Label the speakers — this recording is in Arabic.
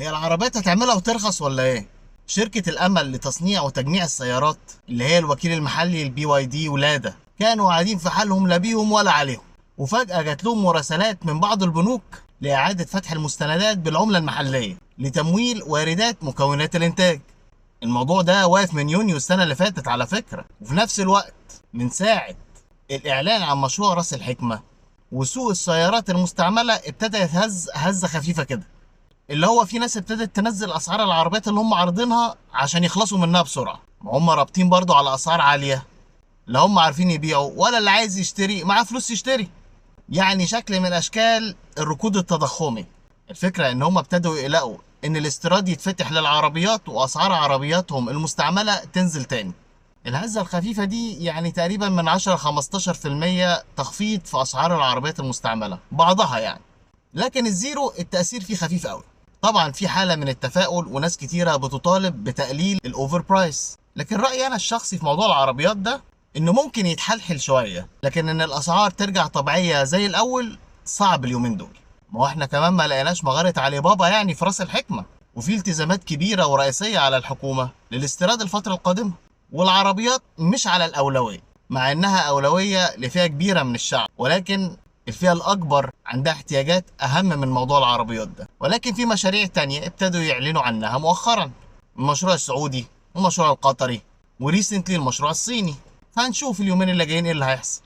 Speaker 1: هي العربيات هتعملها وترخص ولا ايه؟ شركة الأمل لتصنيع وتجميع السيارات اللي هي الوكيل المحلي البي واي دي ولادا كانوا قاعدين في حالهم لا بيهم ولا عليهم، وفجأة جات لهم مراسلات من بعض البنوك لإعادة فتح المستندات بالعملة المحلية لتمويل واردات مكونات الإنتاج. الموضوع ده واقف من يونيو السنة اللي فاتت على فكرة، وفي نفس الوقت من ساعة الإعلان عن مشروع رأس الحكمة وسوق السيارات المستعملة ابتدى يتهز هزة خفيفة كده، اللي هو في ناس ابتدت تنزل اسعار العربيات اللي هم عارضينها عشان يخلصوا منها بسرعه. ما هم رابطين برضو على اسعار عاليه، لا هم عارفين يبيعوا ولا اللي عايز يشتري معاه فلوس يشتري. يعني شكل من اشكال الركود التضخمي. الفكره ان هم ابتدوا يقلقوا ان الاستيراد يتفتح للعربيات واسعار عربياتهم المستعمله تنزل تاني. الهزه الخفيفه دي يعني تقريبا من 10 ل 15% تخفيض في اسعار العربيات المستعمله بعضها يعني. لكن الزيرو التأثير فيه خفيف قوي. طبعا في حالة من التفاؤل وناس كتيرة بتطالب بتقليل الأوفر برايس، لكن رأيي أنا الشخصي في موضوع العربيات ده إنه ممكن يتحلحل شوية، لكن إن الأسعار ترجع طبيعية زي الأول صعب اليومين دول. ما هو إحنا كمان ما لقيناش مغارة علي بابا يعني في راس الحكمة، وفي التزامات كبيرة ورئيسية على الحكومة للاستيراد الفترة القادمة، والعربيات مش على الأولوية مع إنها أولوية لفئة كبيرة من الشعب، ولكن الفئة الأكبر عندها احتياجات أهم من موضوع العربيات ده. ولكن في مشاريع تانية ابتدوا يعلنوا عنها مؤخرا، المشروع السعودي والمشروع القطري وريسنتلي المشروع الصيني. فهنشوف اليومين اللي جايين ايه اللي هيحصل.